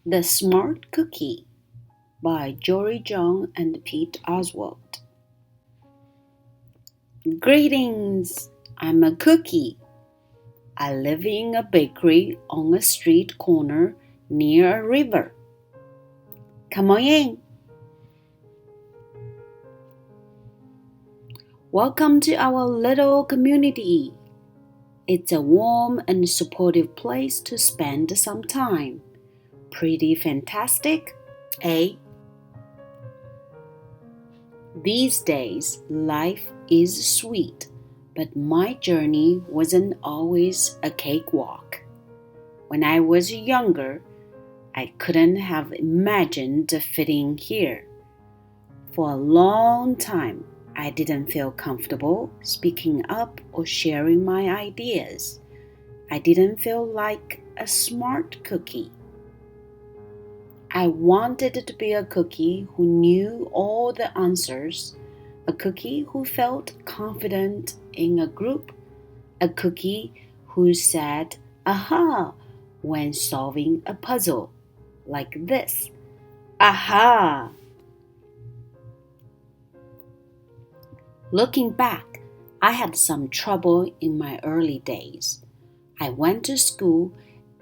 The Smart Cookie by Jory and Pete Oswald. Greetings! I'm a cookie. I live in a bakery on a street corner near a river. Come on in. Welcome to our little community. It's a warm and supportive place to spend some time. Pretty fantastic, eh? These days, life is sweet, but my journey wasn't always a cakewalk. When I was younger, I couldn't have imagined fitting here. For a long time, I didn't feel comfortable speaking up or sharing my ideas. I didn't feel like a smart cookie. I wanted to be a cookie who knew all the answers, a cookie who felt confident in a group, a cookie who said, "Aha," when solving a puzzle, like this. Aha! Looking back, I had some trouble in my early days. I went to school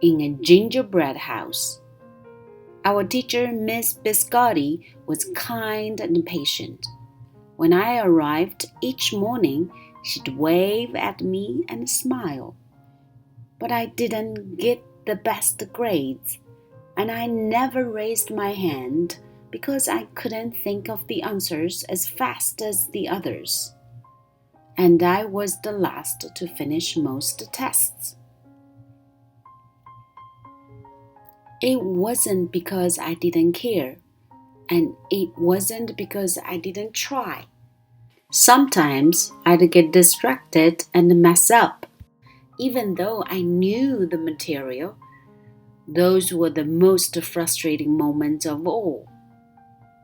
in a gingerbread house. Our teacher, Miss Biscotti, was kind and patient. When I arrived each morning, she'd wave at me and smile. But I didn't get the best grades, and I never raised my hand because I couldn't think of the answers as fast as the others. And I was the last to finish most tests. It wasn't because I didn't care, and it wasn't because I didn't try. Sometimes I'd get distracted and mess up. Even though I knew the material, those were the most frustrating moments of all.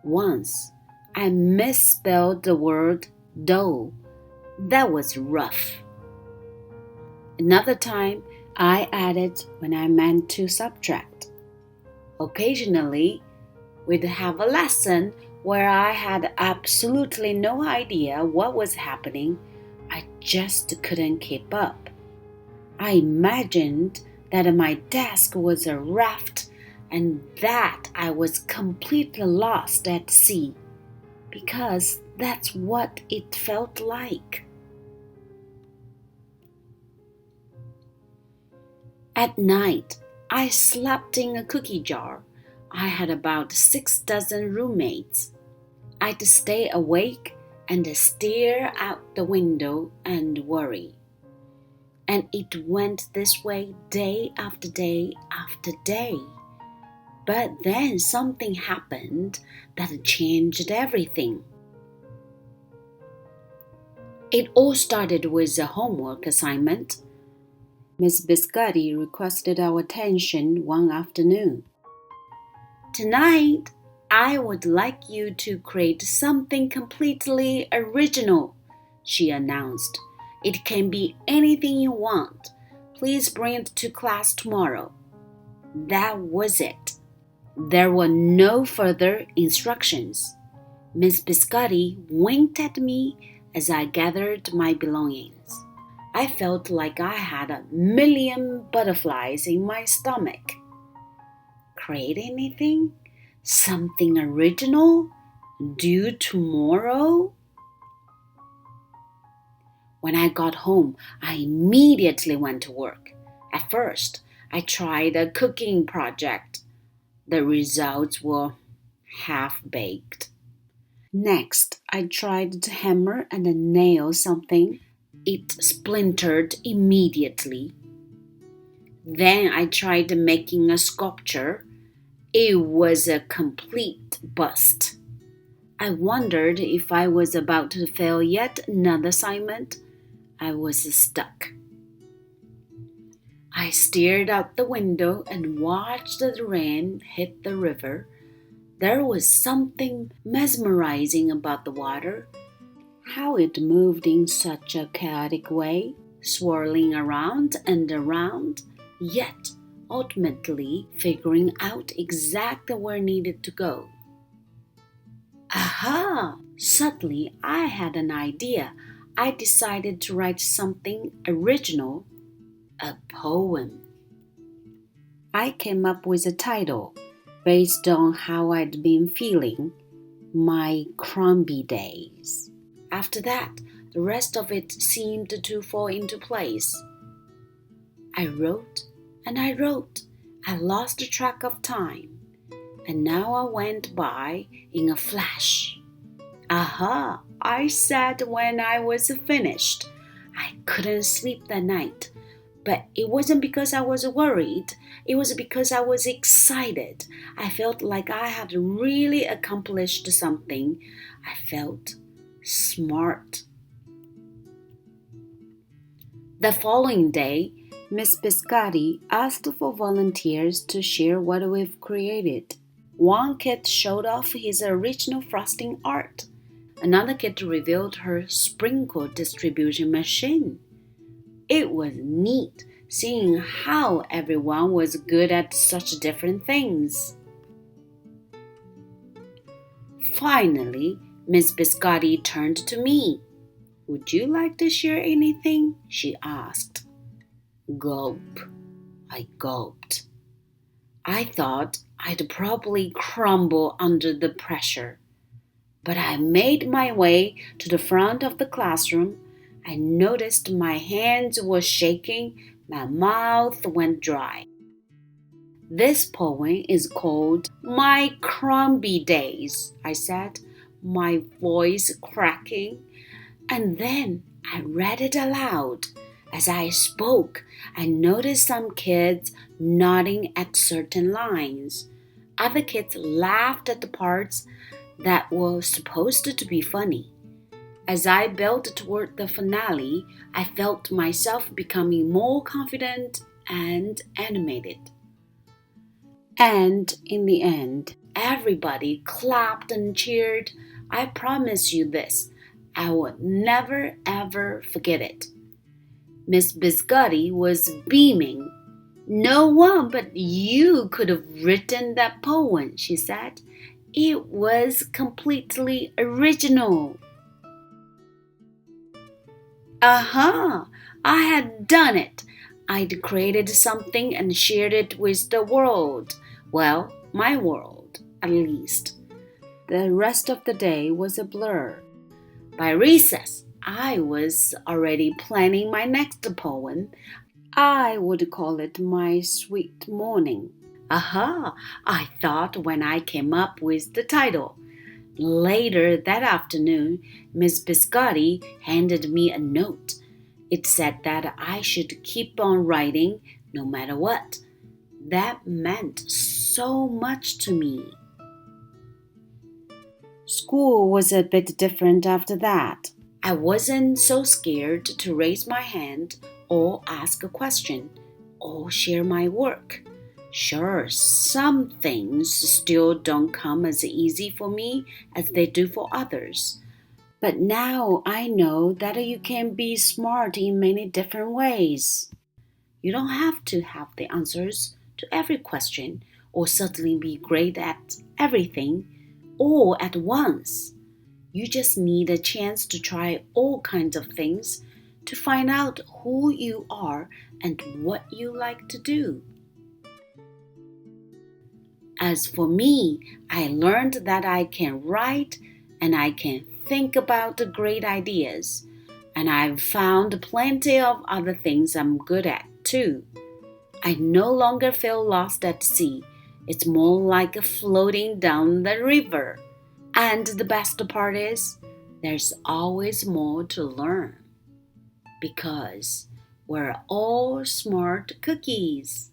Once, I misspelled the word dough. That was rough. Another time, I added when I meant to subtract. Occasionally, we'd have a lesson where I had absolutely no idea what was happening. I just couldn't keep up. I imagined that my desk was a raft and that I was completely lost at sea, because that's what it felt like. At night, I slept in a cookie jar. I had about 6 dozen roommates. I'd stay awake and stare out the window and worry. And it went this way day after day after day. But then something happened that changed everything. It all started with a homework assignment. Miss Biscotti requested our attention one afternoon. "Tonight, I would like you to create something completely original," she announced. "It can be anything you want. Please bring it to class tomorrow." That was it. There were no further instructions. Miss Biscotti winked at me as I gathered my belongings. I felt like I had a million butterflies in my stomach. Create anything? Something original? Due tomorrow? When I got home, I immediately went to work. At first, I tried a cooking project. The results were half-baked. Next, I tried to hammer and nail something. It splintered immediately. Then I tried making a sculpture. It was a complete bust. I wondered if I was about to fail yet another assignment. I was stuck. I stared out the window and watched the rain hit the river. There was something mesmerizing about the water. How it moved in such a chaotic way, swirling around and around, yet ultimately figuring out exactly where I needed to go. Aha! Suddenly, I had an idea. I decided to write something original, a poem. I came up with a title based on how I'd been feeling, my crumby days. After that, the rest of it seemed to fall into place. I wrote and I wrote. I lost track of time. An hour went by in a flash. Aha! I said when I was finished. I couldn't sleep that night. But it wasn't because I was worried. It was because I was excited. I felt like I had really accomplished something. I felt smart. The following day, Miss Biscotti asked for volunteers to share what we've created. One kid showed off his original frosting art. Another kid revealed her sprinkle distribution machine. It was neat seeing how everyone was good at such different things. Finally, Miss Biscotti turned to me. "Would you like to share anything?" she asked. Gulp. I gulped. I thought I'd probably crumble under the pressure. But I made my way to the front of the classroom. I noticed my hands were shaking, my mouth went dry. "This poem is called My Crumby Days," I said, my voice cracking. And then I read it aloud. As I spoke, I noticed some kids nodding at certain lines. Other kids laughed at the parts that were supposed to be funny. As I built toward the finale, I felt myself becoming more confident and animated. And in the end, everybody clapped and cheered. I promise you this, I will never ever forget it. Miss Biscotti was beaming. "No one but you could have written that poem," she said. "It was completely original." Aha! I had done it. I'd created something and shared it with the world. Well, my world, at least. The rest of the day was a blur. By recess, I was already planning my next poem. I would call it My Sweet Morning. Aha! I thought when I came up with the title. Later that afternoon, Miss Biscotti handed me a note. It said that I should keep on writing no matter what. That meant so much to me. School was a bit different after that. I wasn't so scared to raise my hand or ask a question or share my work. Sure, some things still don't come as easy for me as they do for others. But now I know that you can be smart in many different ways. You don't have to have the answers to every question or suddenly be great at everything all at once. You just need a chance to try all kinds of things to find out who you are and what you like to do. As for me, I learned that I can write and I can think about great ideas. And I've found plenty of other things I'm good at too. I no longer feel lost at sea. It's more like floating down the river. And the best part is, there's always more to learn. Because we're all smart cookies.